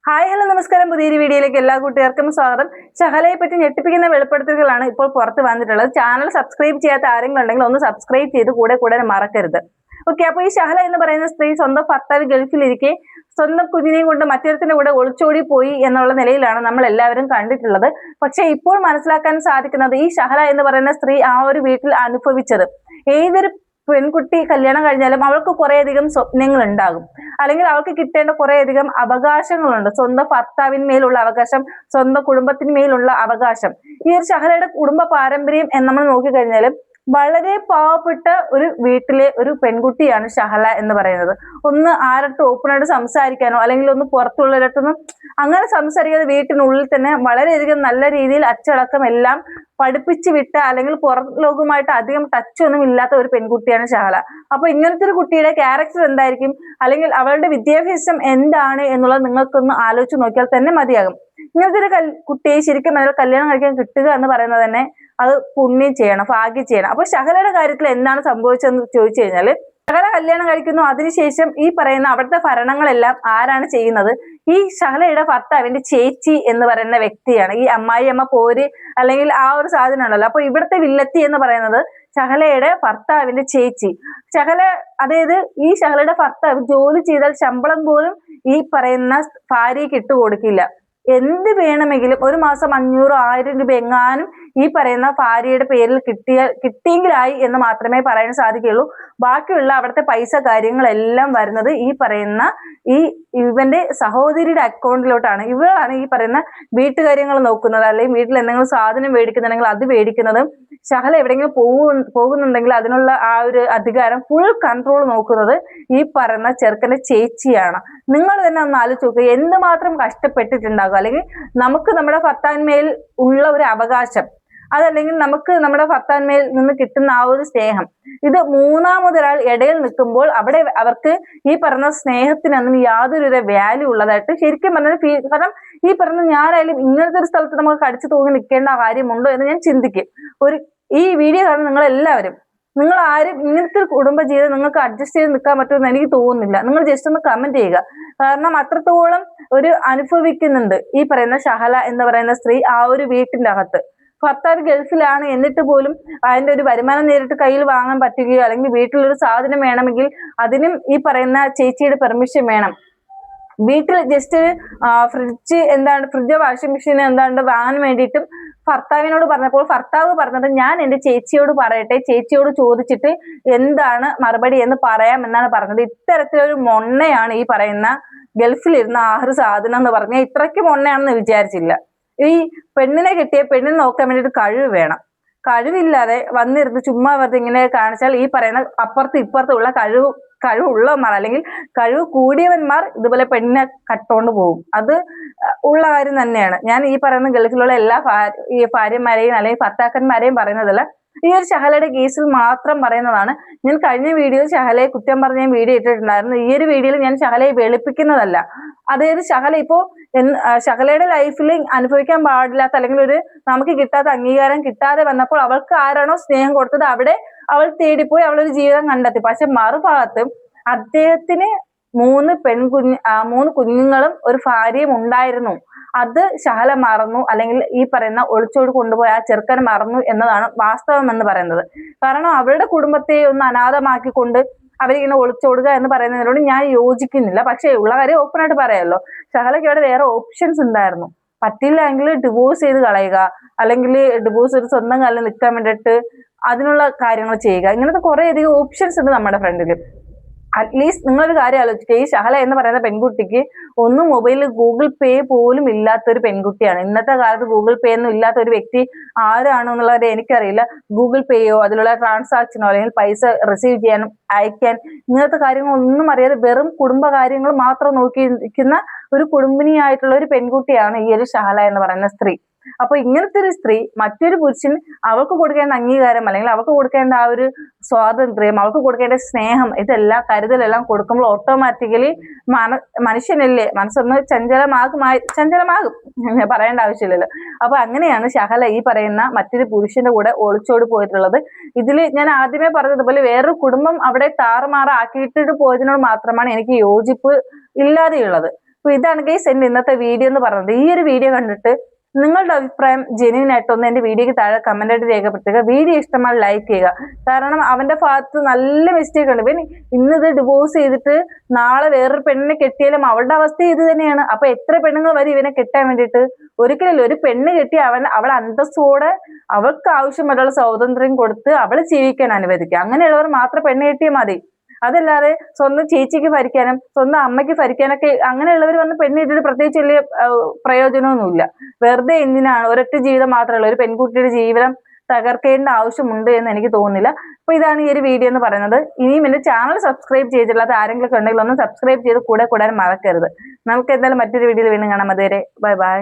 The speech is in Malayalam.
ഹായ് ഹലോ നമസ്കാരം. പുതിയൊരു വീഡിയോയിലേക്ക് എല്ലാ കൂട്ടുകാർക്കും സ്വാഗതം. ഷഹലയെ പറ്റി ഞെട്ടിപ്പിക്കുന്ന വെളിപ്പെടുത്തലുകളാണ് ഇപ്പോൾ പുറത്ത് വന്നിട്ടുള്ളത്. ചാനൽ സബ്സ്ക്രൈബ് ചെയ്യാത്ത ആരെങ്കിലും ഉണ്ടെങ്കിൽ ഒന്ന് സബ്സ്ക്രൈബ് ചെയ്ത് കൂടെ മറക്കരുത്. ഓക്കെ, അപ്പോൾ ഈ ഷഹല എന്ന് പറയുന്ന സ്ത്രീ സ്വന്തം ഭർത്താവ് ഗൾഫിലിരിക്കെ സ്വന്തം കുഞ്ഞിനെയും കൊണ്ട് മറ്റൊരുത്തിന്റെ കൂടെ ഒളിച്ചോടി പോയി എന്നുള്ള നിലയിലാണ് നമ്മൾ എല്ലാവരും കണ്ടിട്ടുള്ളത്. പക്ഷെ ഇപ്പോൾ മനസ്സിലാക്കാൻ സാധിക്കുന്നത് ഈ ഷഹല എന്ന് പറയുന്ന സ്ത്രീ ആ ഒരു വീട്ടിൽ അനുഭവിച്ചത്, ഏതൊരു പെൺകുട്ടി കല്യാണം കഴിഞ്ഞാലും അവൾക്ക് കുറേയധികം സ്വപ്നങ്ങൾ ഉണ്ടാകും, അല്ലെങ്കിൽ അവൾക്ക് കിട്ടേണ്ട കുറേയധികം അവകാശങ്ങളുണ്ട്. സ്വന്തം ഭർത്താവിന്മേലുള്ള അവകാശം, സ്വന്തം കുടുംബത്തിന്മേലുള്ള അവകാശം. ഈ ഒരു ഷഹലയുടെ കുടുംബ പാരമ്പര്യം എന്ന് നമ്മൾ നോക്കിക്കഴിഞ്ഞാലും വളരെ പാവപ്പെട്ട ഒരു വീട്ടിലെ ഒരു പെൺകുട്ടിയാണ് ഷഹല എന്ന് പറയുന്നത്. ഒന്ന് ആരടുത്ത് ഓപ്പണായിട്ട് സംസാരിക്കാനോ അല്ലെങ്കിൽ ഒന്ന് പുറത്തുള്ളവരടുത്തൊന്നും അങ്ങനെ സംസാരിക്കാതെ വീട്ടിനുള്ളിൽ തന്നെ വളരെയധികം നല്ല രീതിയിൽ അച്ചടക്കം എല്ലാം പഠിപ്പിച്ചു വിട്ട, അല്ലെങ്കിൽ പുറം ലോകവുമായിട്ട് അധികം ടച്ച് ഒന്നും ഇല്ലാത്ത ഒരു പെൺകുട്ടിയാണ് ഷഹല. അപ്പൊ ഇങ്ങനത്തെ ഒരു കുട്ടിയുടെ ക്യാരക്ടർ എന്തായിരിക്കും, അല്ലെങ്കിൽ അവളുടെ വിദ്യാഭ്യാസം എന്താണ് എന്നുള്ളത് നിങ്ങൾക്കൊന്ന് ആലോചിച്ച് നോക്കിയാൽ തന്നെ മതിയാകും. ഇങ്ങനത്തെ ഒരു കുട്ടിയെ ശരിക്കും കല്യാണം കഴിക്കാൻ കിട്ടുക എന്ന് പറയുന്നത് തന്നെ അത് പുണ്യം ചെയ്യണം, ഭാഗ്യം ചെയ്യണം. അപ്പൊ ഷഹലയുടെ കാര്യത്തിൽ എന്താണ് സംഭവിച്ചതെന്ന് ചോദിച്ചു കഴിഞ്ഞാല്, ഷഹല കല്യാണം കഴിക്കുന്നു. അതിനുശേഷം ഈ പറയുന്ന അവിടുത്തെ ഭരണങ്ങളെല്ലാം ആരാണ് ചെയ്യുന്നത്? ഈ ഷഹലയുടെ ഭർത്താവിന്റെ ചേച്ചി എന്ന് പറയുന്ന വ്യക്തിയാണ്. ഈ അമ്മായിയമ്മ പോര് അല്ലെങ്കിൽ ആ ഒരു സാധനം ഉണ്ടല്ലോ. അപ്പൊ ഇവിടുത്തെ വില്ലത്തി എന്ന് പറയുന്നത് ഷഹലയുടെ ഭർത്താവിന്റെ ചേച്ചി. അതായത് ഈ ഷഹലയുടെ ഭർത്താവ് ജോലി ചെയ്താൽ ശമ്പളം പോലും ഈ പറയുന്ന ഭാര്യയ്ക്ക് ഇട്ടുകൊടുക്കില്ല. എന്ത് വേണമെങ്കിലും ഒരു മാസം 500-1000 രൂപ എങ്ങാനും ഈ പറയുന്ന ഭാര്യയുടെ പേരിൽ കിട്ടിയെങ്കിലായി എന്ന് മാത്രമേ പറയാൻ സാധിക്കുള്ളൂ. ബാക്കിയുള്ള അവിടുത്തെ പൈസ കാര്യങ്ങളെല്ലാം വരുന്നത് ഈ പറയുന്ന ഇവന്റെ സഹോദരിയുടെ അക്കൗണ്ടിലോട്ടാണ്. ഇവരാണ് ഈ പറയുന്ന വീട്ടുകാര്യങ്ങൾ നോക്കുന്നത്, അല്ലെങ്കിൽ വീട്ടിൽ എന്തെങ്കിലും സാധനം മേടിക്കുന്നുണ്ടെങ്കിൽ അത് മേടിക്കുന്നതും, ഷഹല എവിടെയെങ്കിലും പോകുന്നുണ്ടെങ്കിൽ അതിനുള്ള ആ ഒരു അധികാരം, ഫുൾ കൺട്രോൾ നോക്കുന്നത് ഈ പറയുന്ന ചെറുക്കന്റെ ചേച്ചിയാണ്. നിങ്ങൾ തന്നെ ഒന്ന് ആലോചിച്ച് നോക്കുക, എന്തുമാത്രം കഷ്ടപ്പെട്ടിട്ടുണ്ടാകും. അല്ലെങ്കിൽ നമുക്ക് നമ്മുടെ ഭർത്താവിന്മേൽ ഉള്ള ഒരു അവകാശം, അതല്ലെങ്കിൽ നമുക്ക് നമ്മുടെ ഭർത്താവിന്മേൽ നിന്ന് കിട്ടുന്ന ആ ഒരു സ്നേഹം, ഇത് മൂന്നാമതൊരാൾ ഇടയിൽ നിൽക്കുമ്പോൾ അവിടെ അവർക്ക് ഈ പറഞ്ഞ സ്നേഹത്തിനൊന്നും യാതൊരു വാല്യൂ ഉള്ളതായിട്ട് ശരിക്കും പറഞ്ഞാൽ കാരണം ഈ പറഞ്ഞ ഞാനായാലും ഇങ്ങനത്തെ ഒരു സ്ഥലത്ത് നമുക്ക് കടിച്ചു തൂങ്ങി നിൽക്കേണ്ട കാര്യമുണ്ടോ എന്ന് ഞാൻ ചിന്തിക്കും. ഈ വീഡിയോ കാണുന്ന നിങ്ങൾ എല്ലാവരും, നിങ്ങൾ ആരും ഇങ്ങനത്തെ ഒരു കുടുംബജീവിതം നിങ്ങൾക്ക് അഡ്ജസ്റ്റ് ചെയ്ത് നിൽക്കാൻ പറ്റുമെന്ന് എനിക്ക് തോന്നുന്നില്ല. നിങ്ങൾ ജസ്റ്റ് ഒന്ന് കമന്റ് ചെയ്യുക. കാരണം അത്രത്തോളം ഒരു അനുഭവിക്കുന്നുണ്ട് ഈ പറയുന്ന ഷഹല എന്ന് പറയുന്ന സ്ത്രീ ആ ഒരു വീട്ടിന്റെ അകത്ത്. ഭർത്താവ് ഗൾഫിലാണ്, എന്നിട്ട് പോലും അതിന്റെ ഒരു വരുമാനം നേരിട്ട് കയ്യിൽ വാങ്ങാൻ പറ്റുകയോ, അല്ലെങ്കിൽ വീട്ടിലൊരു സാധനം വേണമെങ്കിൽ അതിനും ഈ പറയുന്ന ചേച്ചിയുടെ പെർമിഷൻ വേണം. വീട്ടിൽ ജസ്റ്റ് ഫ്രിഡ്ജ് വാഷിംഗ് മെഷീൻ വാങ്ങാൻ വേണ്ടിയിട്ടും ഭർത്താവിനോട് പറഞ്ഞപ്പോൾ ഭർത്താവ് പറഞ്ഞത്, ഞാൻ എന്റെ ചേച്ചിയോട് പറയട്ടെ, ചേച്ചിയോട് ചോദിച്ചിട്ട് എന്താണ് മറുപടി എന്ന് പറയാം എന്നാണ് പറഞ്ഞത്. ഇത്തരത്തിലൊരു മൊണ്ണയാണ് ഈ പറയുന്ന ഗൾഫിലിരുന്ന ആഹ്റ് സാധനം എന്ന് പറഞ്ഞാൽ. ഇത്രയ്ക്ക് മൊണ്ണയാണെന്ന് വിചാരിച്ചില്ല. ഈ പെണ്ണിനെ പെണ്ണിനെ നോക്കാൻ വേണ്ടിയിട്ട് കഴിവ് വേണം. കഴിവില്ലാതെ വന്നിരുന്ന് ചുമ്മാ വെറുതെ ഇങ്ങനെ കാണിച്ചാൽ ഈ പറയുന്ന അപ്പുറത്തും ഇപ്പുറത്തുള്ള കഴിവുള്ളവന്മാർ അല്ലെങ്കിൽ കഴിവ് കൂടിയവന്മാർ ഇതുപോലെ പെണ്ണിനെ കട്ടോണ്ട് പോകും. അത് ഉള്ള കാര്യം തന്നെയാണ്. ഞാൻ ഈ പറയുന്ന ഗൾഫിലുള്ള എല്ലാ ഭാര്യമാരെയും അല്ലെങ്കിൽ ഭർത്താക്കന്മാരെയും പറയുന്നതല്ല, ഈ ഒരു ഷഹലയുടെ കേസിൽ മാത്രം പറയുന്നതാണ്. ഞാൻ കഴിഞ്ഞ വീഡിയോയിൽ ഷഹലയെ കുറ്റം പറഞ്ഞ വീഡിയോ ഇട്ടിട്ടുണ്ടായിരുന്നു. ഈ ഒരു വീഡിയോയിൽ ഞാൻ ഷഹലയെ വെളുപ്പിക്കുന്നതല്ല. അതായത് ഷഹലയുടെ ലൈഫിൽ അനുഭവിക്കാൻ പാടില്ലാത്ത, അല്ലെങ്കിൽ നമുക്ക് കിട്ടാത്ത അംഗീകാരം കിട്ടാതെ വന്നപ്പോൾ അവൾക്ക് ആരാണോ സ്നേഹം കൊടുത്തത് അവിടെ അവൾ തേടിപ്പോയി അവളൊരു ജീവിതം കണ്ടെത്തി. പക്ഷെ മറുഭാഗത്ത് അദ്ദേഹത്തിന് 3 കുഞ്ഞുങ്ങളും ഒരു ഭാര്യയും ഉണ്ടായിരുന്നു. അത് ഷഹല മറന്നു, അല്ലെങ്കിൽ ഈ പറയുന്ന ഒളിച്ചോട് കൊണ്ടുപോയ ആ ചെറുക്കൻ മറന്നു എന്നതാണ് വാസ്തവം എന്ന് പറയുന്നത്. കാരണം അവരുടെ കുടുംബത്തെ ഒന്ന് അനാഥമാക്കിക്കൊണ്ട് അവരിങ്ങനെ ഒളിച്ചോടുക എന്ന് പറയുന്നതിനോട് ഞാൻ യോജിക്കുന്നില്ല. പക്ഷേ ഉള്ള കാര്യം ഓപ്പണായിട്ട് പറയാമല്ലോ. ഷഹലയ്ക്ക് അവിടെ വേറെ ഓപ്ഷൻസ് ഉണ്ടായിരുന്നു. പറ്റില്ല എങ്കിൽ ഡിവോഴ്സ് ചെയ്ത് കളയുക, അല്ലെങ്കിൽ ഡിവോഴ്സ് ഒരു സ്വന്തം കാലിൽ നിൽക്കാൻ വേണ്ടിയിട്ട് അതിനുള്ള കാര്യങ്ങൾ ചെയ്യുക. ഇങ്ങനത്തെ കുറെ അധികം ഓപ്ഷൻസ് ഉണ്ട് നമ്മുടെ ഫ്രണ്ടിൽ. അറ്റ്ലീസ്റ്റ് നിങ്ങളൊരു കാര്യം ആലോചിക്കുക, ഈ ഷഹല എന്ന് പറയുന്ന പെൺകുട്ടിക്ക് ഒന്നും മൊബൈലിൽ ഗൂഗിൾ പേ പോലും ഇല്ലാത്ത ഒരു പെൺകുട്ടിയാണ്. ഇന്നത്തെ കാലത്ത് ഗൂഗിൾ പേ ഒന്നും ഇല്ലാത്ത ഒരു വ്യക്തി ആരാണെന്നുള്ളത് എനിക്കറിയില്ല. ഗൂഗിൾ പേയോ അതിലുള്ള ട്രാൻസാക്ഷനോ അല്ലെങ്കിൽ പൈസ റിസീവ് ചെയ്യാനും അയക്കാൻ ഇങ്ങനത്തെ കാര്യങ്ങളൊന്നും അറിയാതെ വെറും കുടുംബ കാര്യങ്ങൾ മാത്രം നോക്കിയിരിക്കുന്ന ഒരു കുടുംബിനിയായിട്ടുള്ള ഒരു പെൺകുട്ടിയാണ് ഈ ഒരു ഷഹല എന്ന് പറയുന്ന സ്ത്രീ. അപ്പൊ ഇങ്ങനത്തെ ഒരു സ്ത്രീ മറ്റൊരു പുരുഷൻ അവൾക്ക് കൊടുക്കേണ്ട അംഗീകാരം, അല്ലെങ്കിൽ അവൾക്ക് കൊടുക്കേണ്ട ആ ഒരു സ്വാതന്ത്ര്യം, അവൾക്ക് കൊടുക്കേണ്ട സ്നേഹം, ഇതെല്ലാം കരുതലെല്ലാം കൊടുക്കുമ്പോൾ ഓട്ടോമാറ്റിക്കലി മനുഷ്യനല്ലേ, മനസ്സൊന്ന് ചഞ്ചലമാകും, പറയേണ്ട ആവശ്യമില്ലല്ലോ. അപ്പൊ അങ്ങനെയാണ് ഷഹല ഈ പറയുന്ന മറ്റൊരു പുരുഷന്റെ കൂടെ ഒളിച്ചോടി പോയിട്ടുള്ളത്. ഇതില് ഞാൻ ആദ്യമേ പറഞ്ഞതുപോലെ വേറൊരു കുടുംബം അവിടെ താറുമാറാക്കിയിട്ടിട്ട് പോയതിനോട് മാത്രമാണ് എനിക്ക് യോജിപ്പ് ഇല്ലാതെയുള്ളത്. അപ്പൊ ഇതാണ് ഗൈസ് എന്റെ ഇന്നത്തെ വീഡിയോ എന്ന് പറയുന്നത്. ഈ ഒരു വീഡിയോ കണ്ടിട്ട് നിങ്ങളുടെ അഭിപ്രായം ജെന്യൂൻ ആയിട്ടൊന്ന് എന്റെ വീഡിയോക്ക് താഴെ കമന്റ് ആയിട്ട് രേഖപ്പെടുത്തുക. വീഡിയോ ഇഷ്ടമായി ലൈക്ക് ചെയ്യുക. കാരണം അവന്റെ ഭാഗത്ത് നല്ല മിസ്റ്റേക്ക് ഉണ്ട്. ഇവൻ ഇന്നിത് ഡിവോഴ്സ് ചെയ്തിട്ട് നാളെ വേറൊരു പെണ്ണിനെ കെട്ടിയാലും അവളുടെ അവസ്ഥ ഇത് തന്നെയാണ്. അപ്പൊ എത്ര പെണ്ണുങ്ങൾ വരും ഇവനെ കെട്ടാൻ വേണ്ടിയിട്ട്? ഒരിക്കലല്ല, ഒരു പെണ്ണ് കെട്ടി അവൾ അന്തസ്സോടെ അവൾക്ക് ആവശ്യമായിട്ടുള്ള സ്വാതന്ത്ര്യം കൊടുത്ത് അവളെ ജീവിക്കാൻ അനുവദിക്കുക. അങ്ങനെയുള്ളവർ മാത്രം പെണ്ണ് കെട്ടിയാൽ മതി. അതല്ലാതെ സ്വന്തം ചേച്ചിക്ക് ഭരിക്കാനും സ്വന്തം അമ്മയ്ക്ക് ഭരിക്കാനൊക്കെ അങ്ങനെയുള്ളവർ വന്ന് പെണ്ണിട്ടിട്ട് പ്രത്യേകിച്ച് വലിയ പ്രയോജനമൊന്നുമില്ല. വെറുതെ എന്തിനാണ്? ഒരൊറ്റ ജീവിതം മാത്രമല്ല, ഒരു പെൺകുട്ടിയുടെ ജീവിതം തകർക്കേണ്ട ആവശ്യമുണ്ട് എന്ന് എനിക്ക് തോന്നുന്നില്ല. അപ്പൊ ഇതാണ് ഈ ഒരു വീഡിയോ എന്ന് പറയുന്നത്. ഇനിയും എന്റെ ചാനൽ സബ്സ്ക്രൈബ് ചെയ്തിട്ടില്ലാത്ത ആരെങ്കിലും ഉണ്ടെങ്കിൽ ഒന്ന് സബ്സ്ക്രൈബ് ചെയ്ത് കൂടെ കൂടാൻ മറക്കരുത്. നമുക്ക് എന്തായാലും മറ്റൊരു വീഡിയോയിൽ വീണ്ടും കാണാം. അതുവരെ ബൈ ബൈ.